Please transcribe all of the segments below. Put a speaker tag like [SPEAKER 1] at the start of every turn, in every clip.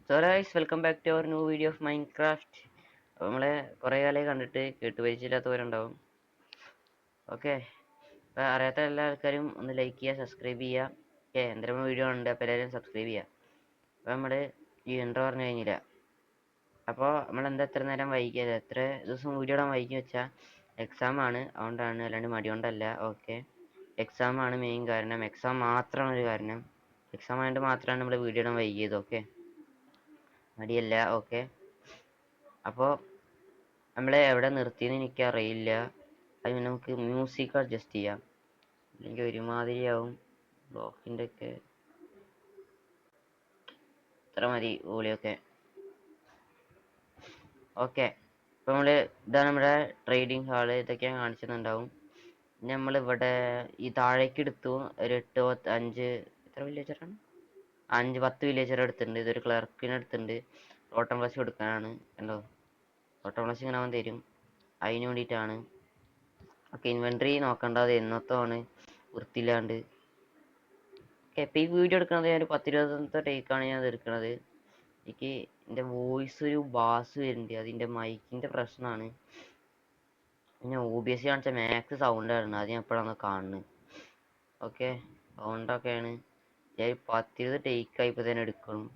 [SPEAKER 1] So guys, welcome back to our new video of Minecraft. അപ്പോൾ നമ്മളെ കുറേ കാലമായി കണ്ടിട്ട് കേട്ടുപരിചയമില്ലാത്തവരുണ്ടാവും. ഓക്കെ, അപ്പോൾ അറിയാത്ത എല്ലാ ആൾക്കാരും ഒന്ന് ലൈക്ക് ചെയ്യുക, സബ്സ്ക്രൈബ് ചെയ്യുക. ഓക്കെ, എന്തെങ്കിലും വീഡിയോ ഉണ്ട്, അപ്പോൾ എല്ലാവരും സബ്സ്ക്രൈബ് ചെയ്യുക. അപ്പോൾ നമ്മൾ ഈ ഇൻട്രോ പറഞ്ഞു കഴിഞ്ഞില്ല. അപ്പോൾ നമ്മളെന്താ എത്ര നേരം വൈകിയത്, എത്ര ദിവസം വീഡിയോ ഇടാൻ വൈകി വെച്ചാൽ എക്സാം ആണ്, അതുകൊണ്ടാണ്, അല്ലാണ്ട് മടി കൊണ്ടല്ല. ഓക്കെ, എക്സാം ആണ് മെയിൻ കാരണം. എക്സാം മാത്രമാണ് ഒരു കാരണം. എക്സാം ആയതുകൊണ്ട് മാത്രമാണ് നമ്മൾ വീഡിയോ ഇടാൻ വൈകിയത്. ഓക്കെ, മടിയല്ല. ഓക്കെ, അപ്പോൾ നമ്മളെ എവിടെ നിർത്തിയെന്ന് എനിക്ക് അറിയില്ല. അത് നമുക്ക് മ്യൂസിക് അഡ്ജസ്റ്റ് ചെയ്യാം, അല്ലെങ്കിൽ ഒരുമാതിരിയാവും. ബ്ലോക്കിൻ്റെ ഒക്കെ ഇത്ര മതി വോളിയൊക്കെ. ഓക്കെ, ഇപ്പം ഇതാണ് നമ്മുടെ ട്രേഡിംഗ് ഹാള്. ഇതൊക്കെ ഞാൻ കാണിച്ചിട്ടുണ്ടാവും. നമ്മളിവിടെ ഈ താഴേക്ക് എടുത്തു ഒരു 8 5 എത്ര വില്ലേജറാണ്, 5 10 വില്ലേജർ എടുത്തിട്ടുണ്ട്. ഇതൊരു ക്ലർക്കിന് എടുത്തിട്ടുണ്ട്. ഓട്ടം ക്ലാസ് കൊടുക്കാനാണ്. കണ്ടോ, ഓട്ടം ക്ലാസ് ഇങ്ങനെ അവൻ തരും, അതിന് വേണ്ടിയിട്ടാണ്. ഓക്കെ, ഇൻവെന്ററി നോക്കണ്ട, അത് എന്നത്താണ് വൃത്തിയില്ലാണ്ട്. ഓക്കെ, ഇപ്പം ഈ വീഡിയോ എടുക്കുന്നത് ഞാൻ ഒരു 10 20 ടേക്കാണ് ഞാൻ എടുക്കുന്നത്. എനിക്ക് എൻ്റെ വോയിസ് ഒരു ബാസ് വരുന്നുണ്ട്, അതിൻ്റെ മൈക്കിൻ്റെ പ്രശ്നമാണ്. പിന്നെ OBS കാണിച്ച മാക്സ് സൗണ്ടായിരുന്നു, അത് ഞാൻ എപ്പോഴാണ് കാണുന്നത്. ഓക്കെ, സൗണ്ടൊക്കെയാണ്. ഞാൻ 10 20 ടേക്കായിപ്പോൾ തന്നെ എടുക്കണം.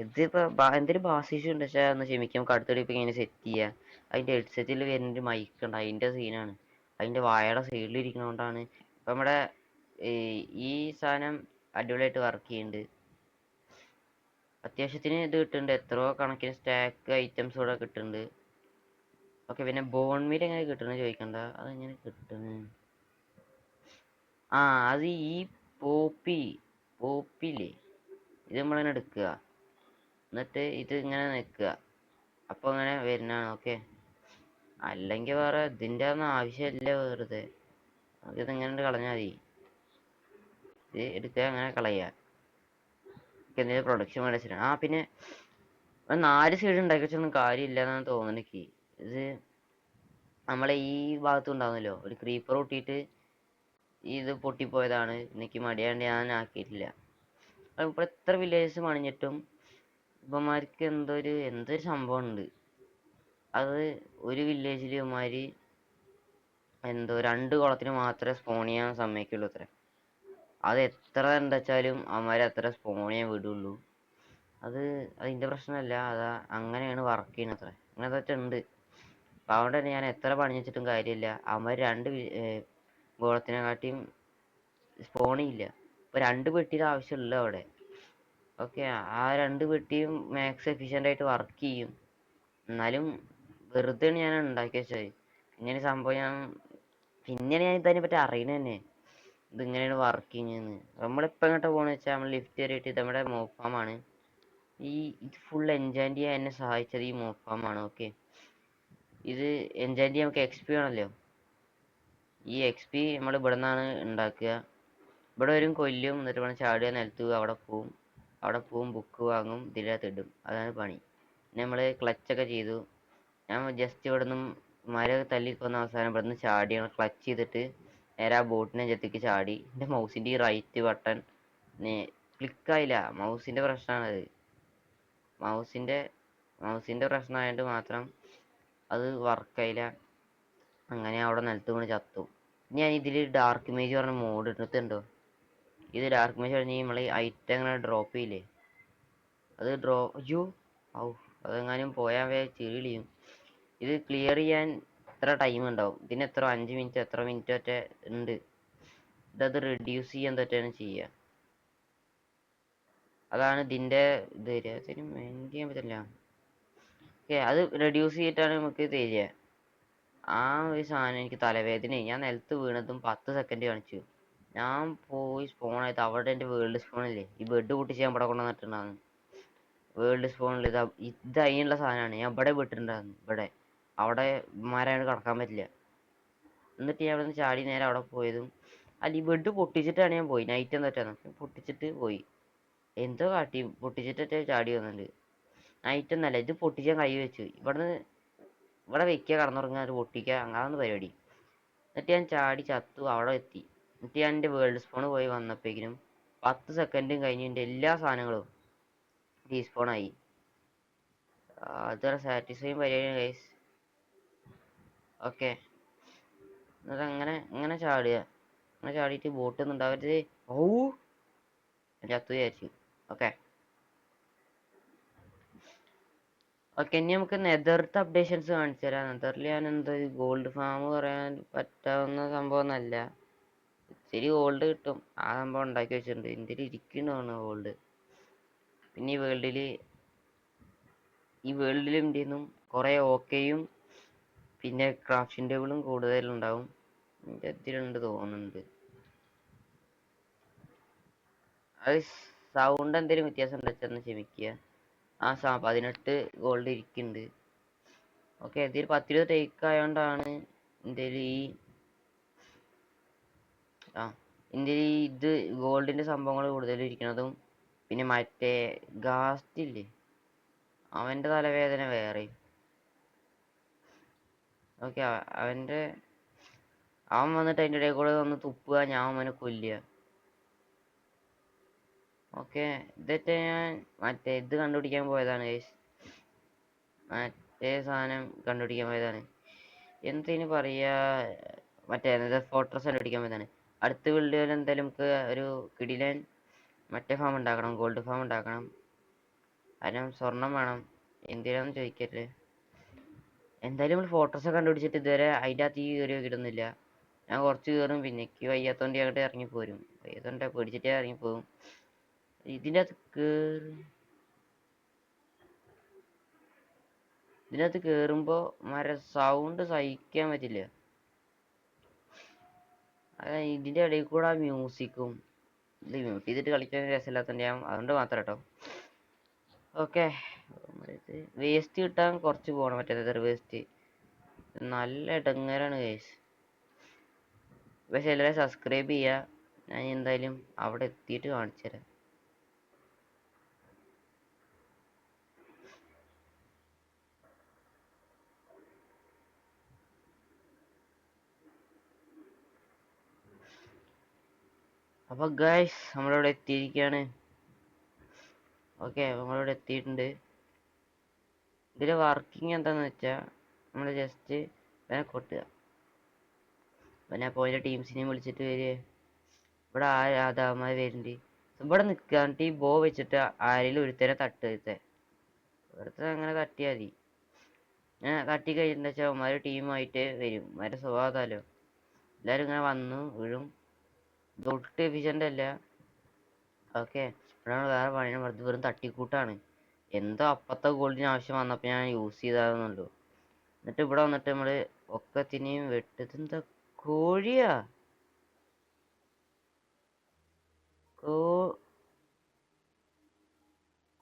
[SPEAKER 1] ഇതിപ്പോൾ എന്തൊരു ബാസ് ഇഷ്യൂ ഉണ്ട് വെച്ചാൽ ഒന്ന് ക്ഷമിക്കാം. നമുക്ക് അടുത്ത ഇപ്പം ഇങ്ങനെ സെറ്റ് ചെയ്യുക. അതിൻ്റെ ഹെഡ്സെറ്റിൽ വരുന്നൊരു മൈക്ക് ഉണ്ട്, അതിൻ്റെ സീനാണ്. അതിൻ്റെ വായയുടെ സൈഡിൽ ഇരിക്കുന്നതുകൊണ്ടാണ്. ഇപ്പം നമ്മുടെ ഈ സാധനം അടിപൊളിയായിട്ട് വർക്ക് ചെയ്യുന്നുണ്ട്. അത്യാവശ്യത്തിന് ഇത് കിട്ടുന്നുണ്ട്, എത്രയോ കണക്കിന് സ്റ്റാക്ക് ഐറ്റംസ് കൂടെ കിട്ടുന്നുണ്ട്. ഓക്കെ, പിന്നെ ബോൺ മീൽ എങ്ങനെ കിട്ടുന്നത് ചോദിക്കണ്ട, അതെങ്ങനെ കിട്ടുന്നത്? ആ, അത് ഈ പോപ്പില്ലേ, ഇത് നമ്മളിങ്ങനെ എടുക്കുക, എന്നിട്ട് ഇത് ഇങ്ങനെ നിൽക്കുക, അപ്പോൾ ഇങ്ങനെ വരുന്നതാണ്. ഓക്കെ, അല്ലെങ്കിൽ വേറെ ഇതിൻ്റെ ഒന്നും ആവശ്യമില്ല. വെറുതെ ഇതിങ്ങനെ കളഞ്ഞാൽ മതി. ഇത് എടുക്കുക, അങ്ങനെ കളയുക. എന്തെങ്കിലും പ്രൊഡക്ഷൻ മേടിച്ചിട്ട് പിന്നെ 4 സൈഡ് ഉണ്ടാക്കി വെച്ചൊന്നും കാര്യമില്ല എന്നാണ് തോന്നുന്നത് എനിക്ക്. ഇത് നമ്മളെ ഈ ഭാഗത്തും ഉണ്ടാവുന്നല്ലോ, ഒരു ക്രീപ്പർ പൊട്ടിയിട്ട് ഇത് പൊട്ടിപ്പോയതാണ്. എനിക്ക് മടിയാണ്ട് ഞാൻ ആക്കിയിട്ടില്ല. ഇപ്പോൾ എത്ര വില്ലേജസ് പണിഞ്ഞിട്ടും ഇവന്മാർക്ക് എന്തൊരു സംഭവം ഉണ്ട്. അത് ഒരു വില്ലേജിൽ ഇവന്മാർ 2 കുളത്തിന് മാത്രമേ സ്പോൺ ചെയ്യാൻ സമ്മതിക്കുള്ളൂ അത്ര. അത് എത്ര എന്താ വെച്ചാലും അവന്മാർ അത്ര സ്പോൺ ചെയ്യാൻ വിടുള്ളൂ. അത് അതിൻ്റെ പ്രശ്നമല്ല, അതാ അങ്ങനെയാണ് വർക്ക് ചെയ്യുന്നത് അത്ര. അങ്ങനത്തെ ഉണ്ട്. അപ്പം അതുകൊണ്ട് തന്നെ ഞാൻ എത്ര പണി വെച്ചിട്ടും കാര്യമില്ല, അവന്മാർ 2 ഗോളത്തിനെക്കാട്ടിയും സ്പോൺ ചെയ്യില്ല. ഇപ്പം 2 പെട്ടിയുടെ ആവശ്യമുള്ളൂ അവിടെ. ഓക്കെ, ആ 2 പെട്ടിയും മാക്സ് എഫിഷ്യൻ്റ് ആയിട്ട് വർക്ക് ചെയ്യും. എന്നാലും വെറുതെയാണ് ഞാൻ ഉണ്ടാക്കി വെച്ചത്. ഇങ്ങനെ സംഭവം പിന്നെയാണ് ഞാൻ ഇതിനെ പറ്റി അറിയണത് തന്നെ, ഇതിങ്ങനെയാണ് വർക്കിംഗ് എന്ന്. നമ്മളിപ്പോൾ എങ്ങോട്ടാ പോകുന്നത് വെച്ചാൽ നമ്മൾ ലിഫ്റ്റ് കയറിയിട്ട് ഇത് നമ്മുടെ മോപ്പ് ഫാമാണ്. ഇത് ഫുൾ എൻജോയ് ചെയ്യാൻ എന്നെ സഹായിച്ചത് ഈ മോപ്പ് ഫാമാണ്. ഓക്കെ, ഇത് എൻജോയ് ചെയ്യാൻ നമുക്ക് XP വേണമല്ലോ. ഈ XP നമ്മൾ ഇവിടെ നിന്നാണ് ഉണ്ടാക്കുക. ഇവിടെ വരും, കൊല്ലും, എന്നിട്ട് വേണം ചാടുക, നിലത്ത് അവിടെ പോവും ബുക്ക് വാങ്ങും, ഇതിനകത്ത് ഇടും. അതാണ് പണി. പിന്നെ നമ്മൾ ക്ലച്ചൊക്കെ ചെയ്തു. ഞാൻ ജസ്റ്റ് ഇവിടെ നിന്നും തല്ലിക്കൊന്ന അവസാനം ഇവിടെ നിന്ന് ചാടിയാണ് ക്ലച്ച് ചെയ്തിട്ട് നേരെ ആ ബോട്ടിനെ ജെത്തിക്ക് ചാടി. എൻ്റെ മൗസിൻ്റെ ഈ റൈറ്റ് ബട്ടൺ ക്ലിക്കായില്ല. മൗസിൻ്റെ പ്രശ്നമാണത്. മൗസിൻ്റെ പ്രശ്നമായതുകൊണ്ട് മാത്രം അത് വർക്കായില്ല. അങ്ങനെ അവിടെ നിലത്ത് വീണ് ചത്തു. ഞാൻ ഇതിൽ ഡാർക്ക് ഇമേജ് പറഞ്ഞ മോഡ് എടുത്തിട്ടുണ്ടോ? ഇത് ഡാർക്ക് ഇമേജ് പറഞ്ഞ് നമ്മൾ ഐറ്റം അങ്ങനെ ഡ്രോപ്പ് ചെയ്യില്ലേ, അത് അയ്യോ, ഔ, അതെങ്ങാനും പോയാൽ ചെളിയും. ഇത് ക്ലിയർ ചെയ്യാൻ എത്ര ടൈം ഉണ്ടാവും? ഇതിന് എത്ര 5 മിനിറ്റ് എത്ര മിനിറ്റ് ഒറ്റ ഉണ്ട്. ഇതത് റെഡ്യൂസ് ചെയ്യാൻ തെറ്റാണ് ചെയ്യുക. അതാണ് ഇതിൻ്റെ ഇത് തരിക. ഇതിന് മെയിൻ ചെയ്യാൻ പറ്റില്ല. ഓക്കെ, അത് റെഡ്യൂസ് ചെയ്തിട്ടാണ് നമുക്ക് തരിക. ആ ഒരു സാധനം എനിക്ക് തലവേദന. ഞാൻ നിലത്ത് വീണതും 10 സെക്കൻഡ് കാണിച്ചു. ഞാൻ പോയി സ്പോൺ ആയത് അവിടെ എൻ്റെ വേൾഡ് സ്പോണില്ലേ, ഈ ബെഡ് പൊട്ടിച്ച് ഞാൻ ഇവിടെ കൊണ്ടുവന്നിട്ടുണ്ടായിരുന്നു. വേൾഡ് സ്പോണിൽ ഇത് അതിനുള്ള സാധനമാണ്. ഞാൻ ഇവിടെ വിട്ടിട്ടുണ്ടായിരുന്നു. അവിടെ മരമാണ് കടക്കാൻ പറ്റില്ല. എന്നിട്ട് ഞാൻ അവിടെ നിന്ന് ചാടി നേരെ അവിടെ പോയതും ഈ ബെഡ് പൊട്ടിച്ചിട്ടാണ് ഞാൻ പോയി. നൈറ്റ് എന്നിട്ടാണ് പൊട്ടിച്ചിട്ട് പോയി. എന്തോ കാട്ടി പൊട്ടിച്ചിട്ട് ചാടി വന്നിട്ടുണ്ട്. നൈറ്റ് എന്നല്ല, ഇത് പൊട്ടിച്ചാൻ കൈ വെച്ചു. ഇവിടെ വെക്കുക, കടന്നുറങ്ങുക, അത് പൊട്ടിക്കുക, അങ്ങനെയാണ് പരിപാടി. എന്നിട്ട് ഞാൻ ചാടി ചത്തു, അവിടെ എത്തി. എന്നിട്ട് ഞാൻ എൻ്റെ വേൾഡ് സ്പോൺ പോയി വന്നപ്പോഴേക്കും 10 സെക്കൻഡും കഴിഞ്ഞ് എൻ്റെ എല്ലാ സാധനങ്ങളും ഡീസ്പോൺ ആയി. അതൊരു സാറ്റിസ്ഫൈങ് പരിപാടിയാണ് ഗൈസ്. ഓക്കെ, എന്നിട്ട് അങ്ങനെ ചാടുക. അങ്ങനെ ചാടിയിട്ട് ബോട്ട് ഒന്നും ഉണ്ടാവരുത്. ഓ ചത്തു വിചാരിച്ചു. ഓക്കെ ഓക്കെ, ഇനി നമുക്ക് നെതർത്തെ അപ്ഡേഷൻസ് കാണിച്ചു തരാം. നെതറിൽ ഞാൻ എന്താ ഗോൾഡ് ഫാം പറയാൻ പറ്റാവുന്ന സംഭവം ഒന്നല്ല. ഇത്തിരി ഗോൾഡ് കിട്ടും. ആ സംഭവം ഉണ്ടാക്കി വെച്ചിട്ടുണ്ട്. ഇന്ത്യയിൽ ഇരിക്കണതാണ് ഗോൾഡ്. പിന്നെ ഈ വേൾഡിലും ഇന്ത്യയിൽ നിന്നും കുറെ ഓക്കെയും പിന്നെ ക്രാഫ്റ്റിംഗ് ടേബിളും കൂടുതലുണ്ടാവും. എൻ്റെ ഇതിലുണ്ട് തോന്നുന്നുണ്ട്. അത് സൗണ്ട് എന്തെങ്കിലും വ്യത്യാസം ഉണ്ടെന്ന് ക്ഷമിക്കുക. 18 ഗോൾഡ് ഇരിക്കുന്നുണ്ട്. ഓക്കെ, ഇതിൽ 10-20 ടേക്ക് ആയതുകൊണ്ടാണ് ഇന്ത്യയിൽ ഇത് ഗോൾഡിന്റെ സംഭവങ്ങൾ കൂടുതൽ ഇരിക്കുന്നതും. പിന്നെ മറ്റേ ഗാസ്റ്റ് ഇല്ലേ, അവന്റെ തലവേദന വേറെ. ഓക്കെ, അവൻ വന്നിട്ട് അതിൻ്റെ ഇടയിൽ കൂടെ വന്ന് തുപ്പുക, ഞാൻ അവനെ കൊല്ലുക. ഓക്കെ, ഇതൊക്കെ ഞാൻ മറ്റേ ഇത് കണ്ടുപിടിക്കാൻ പോയതാണ് ഗൈസ്. മറ്റേ സാധനം കണ്ടുപിടിക്കാൻ പോയതാണ്. എന്തിനു പറയാ, മറ്റേ ഫോർട്രസ് കണ്ടുപിടിക്കാൻ പോയതാണ്. അടുത്ത വീഡിയോയിൽ എന്തായാലും നമുക്ക് ഒരു കിടിലൻ മറ്റേ ഫാം ഉണ്ടാക്കണം, ഗോൾഡ് ഫാം ഉണ്ടാക്കണം. അതിന് സ്വർണം വേണം. എന്തിനാന്ന് ചോദിക്കരുത്. എന്തായാലും നമ്മൾ ഫോട്ടോസ് കണ്ടുപിടിച്ചിട്ട് ഇതുവരെ അതിൻ്റെ അകത്ത് കയറി നോക്കിയിട്ടൊന്നുമില്ല. ഞാൻ കുറച്ച് കയറും, പിന്നെ എനിക്ക് വയ്യാത്തോണ്ട് അങ്ങോട്ട് ഇറങ്ങിപ്പോരും. വയ്യാത്തോണ്ട് പേടിച്ചിട്ടേ ഇറങ്ങിപ്പോകും. ഇതിനകത്ത് കേറുമ്പോ സൗണ്ട് സഹിക്കാൻ പറ്റില്ല. ഇതിന്റെ ഇടയിൽ കൂടെ ആ മ്യൂസിക്കും ഇത് മ്യൂട്ട് ചെയ്തിട്ട് കളിക്കാൻ രസമില്ലാത്തോണ്ട് ഞാൻ അതുകൊണ്ട് മാത്രം കേട്ടോ. ഓക്കെ, വേസ്റ്റ് കിട്ടാൻ കുറച്ച് പോകണം. മറ്റേ വേസ്റ്റ് നല്ല ഇടങ്ങേറാണ് ഗൈസ്. പക്ഷെ എല്ലാവരും സബ്സ്ക്രൈബ് ചെയ്യുക. ഞാൻ എന്തായാലും അവിടെ എത്തിയിട്ട് കാണിച്ചു തരാം. അപ്പൊ ഗൈസ് നമ്മളിവിടെ എത്തിയിരിക്കുകയാണ്. ഓക്കെ, നമ്മളിവിടെ എത്തിയിട്ടുണ്ട്. ഇതിലെ വർക്കിംഗ് എന്താന്ന് വെച്ചാൽ നമ്മൾ ജസ്റ്റ് ഇതിനെ കൊട്ടുക, പിന്നെ പോയിന്റ് ടീംസിനെ വിളിച്ചിട്ട് വരിക. ഇവിടെ ആരാധകന്മാർ വരുന്നുണ്ട്. ഇവിടെ നിൽക്കാണ്ട് ഈ ബോ വെച്ചിട്ട് ആരെങ്കിലും ഒരുത്തരെ തട്ടുക. ഒരുത്തരെ അങ്ങനെ തട്ടിയാൽ മതി. തട്ടി കഴിഞ്ഞിട്ട് വെച്ചാൽ അവന്മാർ ടീമായിട്ട് വരും. അവരുടെ സ്വഭാവത്താലോ എല്ലാവരും ഇങ്ങനെ വന്നു വീഴും. തൊട്ട് എഫിഷ്യൻ്റ് അല്ല. ഓക്കെ, ഇവിടെയാണ് വേറെ പണിയാണ്. വെറും തട്ടിക്കൂട്ടാണ്. എന്തോ അപ്പത്തെ ഗോൾഡിന് ആവശ്യം വന്നപ്പോൾ ഞാൻ യൂസ് ചെയ്താണെന്നുള്ളൂ. എന്നിട്ട് ഇവിടെ വന്നിട്ട് നമ്മള് ഒക്കത്തിനെയും വെട്ടത്. എന്താ കോഴിയാ?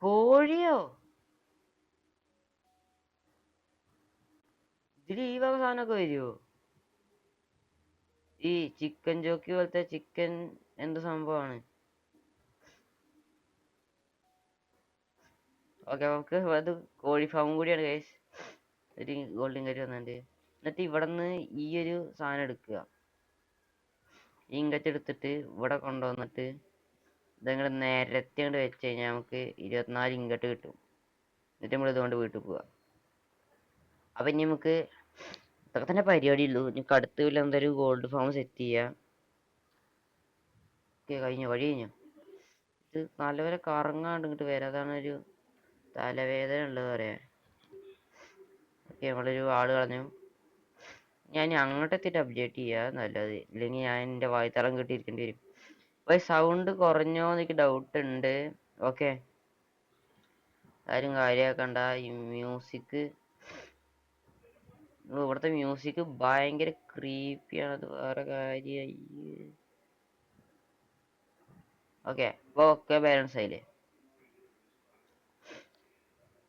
[SPEAKER 1] കോഴിയോ? ഇതില് ഈ വക സാധനമൊക്കെ വരുമോ? ഈ ചിക്കൻ ജോക്കി പോലത്തെ ചിക്കൻ എന്ത് സംഭവമാണ്? ഓക്കെ, നമുക്ക് അത് കോഴി ഫാം കൂടിയാണ് ഗൈസ്. ഒരു ഗോൾഡൻ കരി വന്നിട്ട് എന്നിട്ട് ഇവിടെ നിന്ന് ഈ ഒരു സാധനം എടുക്കുക. ഈ ഇങ്കറ്റ് എടുത്തിട്ട് ഇവിടെ കൊണ്ടുവന്നിട്ട് ഇതങ്ങനെ നേരത്തെ കൊണ്ട് വെച്ച് കഴിഞ്ഞാൽ നമുക്ക് 24 ഇങ്കട്ട് കിട്ടും. എന്നിട്ട് നമ്മൾ ഇതുകൊണ്ട് വീട്ടിൽ പോവാ. അപ്പൊ ഇനി നമുക്ക് ഇതൊക്കെ തന്നെ പരിപാടി ഉള്ളൂ. എനിക്ക് അടുത്ത വല്ല എന്തായാലും ഗോൾഡ് ഫാം സെറ്റ് ചെയ്യാം. ഓക്കെ, വഴി കഴിഞ്ഞു. ഇത് നല്ലപോലെ കറങ്ങാണ്ട് ഇങ്ങോട്ട് വരാം. അതാണ് ഒരു തലവേദന ഉള്ളത് പറയാൻ. ഓക്കെ, നമ്മളൊരു ആള് കളഞ്ഞു. ഞാൻ അങ്ങോട്ട് എത്തിയിട്ട് അപ്ഡേറ്റ് ചെയ്യാ നല്ലത്. ഇല്ലെങ്കിൽ ഞാൻ എൻ്റെ വായ്ത്തളം കിട്ടിയിരിക്കേണ്ടി വരും. അപ്പൊ സൗണ്ട് കുറഞ്ഞോ എനിക്ക് ഡൗട്ട് ഉണ്ട്. ഓക്കെ, ആരും കാര്യമാക്കണ്ട. ഈ മ്യൂസിക്, ഇവിടുത്തെ മ്യൂസിക് ഭയങ്കര ക്രീപ്പിയാണ്. അത് വേറെ കാര്യമായി. ഓക്കെ, അപ്പൊ ഒക്കെ ബാലൻസ് ആയില്ലേ?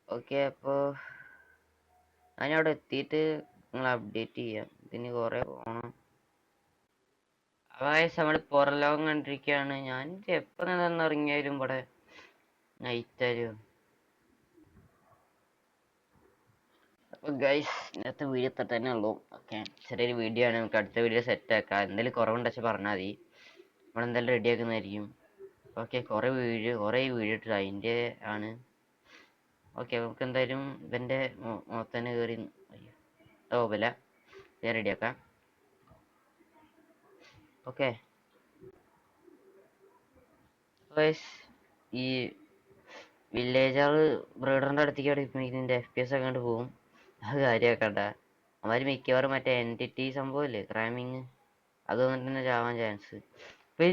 [SPEAKER 1] ഓക്കെ, അപ്പൊ ഞാനവിടെ എത്തിയിട്ട് നിങ്ങൾ അപ്ഡേറ്റ് ചെയ്യാം. ഇതിന് കുറെ പോണം. അതായത് നമ്മൾ പുറം ലോകം കണ്ടിരിക്കുകയാണ്. ഞാൻ എപ്പോ നിന്ന് ഇറങ്ങിയാലും ഇവിടെ നൈറ്റ് ആയാലും. അപ്പൊ ഗൈസ് ഇന്നത്തെ വീഡിയോ ഇത്ര തന്നെ ഉള്ളൂ. ഓക്കെ, ചെറിയൊരു വീഡിയോ ആണ്. നമുക്ക് അടുത്ത വീഡിയോ സെറ്റ് ആക്കാം. എന്തെങ്കിലും കുറവുണ്ടെന്ന് പറഞ്ഞാൽ മതി, നമ്മളെന്തായാലും റെഡി ആക്കുന്നതായിരിക്കും. ഓക്കെ, കുറെ വീഡിയോ ഇട്ട് അതിൻ്റെ ആണ്. ഓക്കെ നമുക്ക് എന്തായാലും ഇവന്റെ മുഖത്തന്നെ കയറി വില ഞാൻ റെഡിയാക്കാം. ഓക്കെ ഈ വില്ലേജർ ബ്രീഡറിന്റെ അടുത്തേക്ക് ഇതിന്റെ FPS ഒക്കെ കണ്ട് പോകും. അത് കാര്യമാക്കണ്ട. അവന്മാര് മിക്കവാറും മറ്റേ എൻറ്റിറ്റി സംഭവമില്ലേ ക്രാമിങ് അത് വന്നിട്ട് തന്നെ ചാവാൻ ചാൻസ്.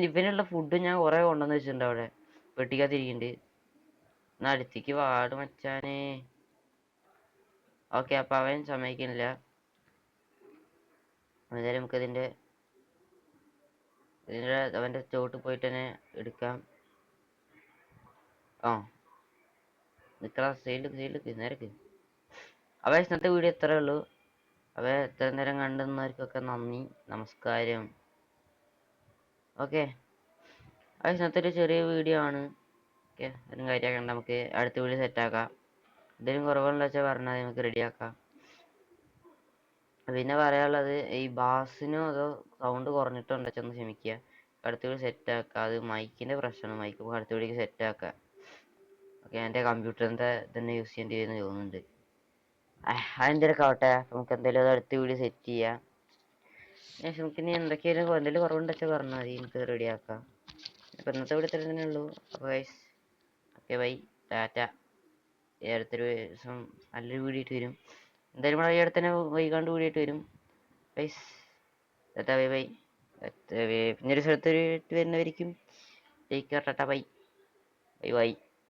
[SPEAKER 1] ഇവനുള്ള ഫുഡ് ഞാൻ കുറെ കൊണ്ടുവന്ന് വെച്ചിട്ടുണ്ട് അവിടെ പെട്ടിക്കകത്തിരിക്കുന്നുണ്ട്. എന്നാ അടുത്തേക്ക് വാട് മച്ചാനെ. ഓക്കെ അപ്പൊ അവൻ സമ്മതിക്കുന്നില്ല. എന്തായാലും നമുക്ക് ഇതിന്റെ അവന്റെ ചോട്ട് പോയിട്ട് തന്നെ എടുക്കാം. ആ നിക്കടാ സൈഡിലേക്ക് നേരക്ക്. അവ ഇന്നത്തെ വീഡിയോ ഇത്രേ ഉള്ളൂ. അവ എത്ര നേരം കണ്ടുന്നവർക്കൊക്കെ നന്ദി, നമസ്കാരം. ഓക്കെ അത് ഇന്നത്തെ ഒരു ചെറിയ വീഡിയോ ആണ്. ഓക്കെ അതിനും കാര്യമാക്കണ്ട, നമുക്ക് അടുത്ത വീഡിയോ സെറ്റാക്കാം. എന്തെങ്കിലും കുറവുള്ള വെച്ചാൽ പറഞ്ഞാൽ നമുക്ക് റെഡിയാക്കാം. പിന്നെ പറയാനുള്ളത് ഈ ബാസിനോ അതോ സൗണ്ട് കുറഞ്ഞിട്ടുണ്ടോ ചെന്ന് ക്ഷമിക്കുക. അടുത്ത വീഡിയോ സെറ്റാക്കാം. അത് മൈക്കിന്റെ പ്രശ്നമാണ്. മൈക്ക് അടുത്ത വീഡിയോക്ക് സെറ്റാക്കാം. ഓക്കെ എൻ്റെ കമ്പ്യൂട്ടറിന്റെ തന്നെ യൂസ് ചെയ്യേണ്ടി വരുമെന്ന് തോന്നുന്നുണ്ട്. അതെന്തൊക്കെ ആവട്ടെ, നമുക്ക് എന്തായാലും അത് അടുത്ത വീഡിയോ സെറ്റ് ചെയ്യാം. നമുക്ക് ഇനി എന്തൊക്കെയായാലും എന്തെങ്കിലും കുറവുണ്ടെന്ന് വെച്ചാൽ പറഞ്ഞാൽ മതി, നമുക്ക് റെഡിയാക്കാം. ഇപ്പം ഇന്നത്തെ വീഡിയോ ഇത്ര തന്നെ ഉള്ളൂ. അപ്പോൾ ഗൈസ് ഓക്കെ ബൈ ടാറ്റ. അടുത്തൊരു ദിവസം നല്ലൊരു വീഡിയോ ആയിട്ട് വരും. എന്തായാലും ഇവിടെ ഈ അടുത്ത് തന്നെ വൈകാണ്ട് വീഡിയോ ആയിട്ട് വരും ഗൈസ്. Tata bye bye. പിന്നൊരു സ്ഥലത്ത് വരുന്നവരിക്കും take care. Tata bye bye by.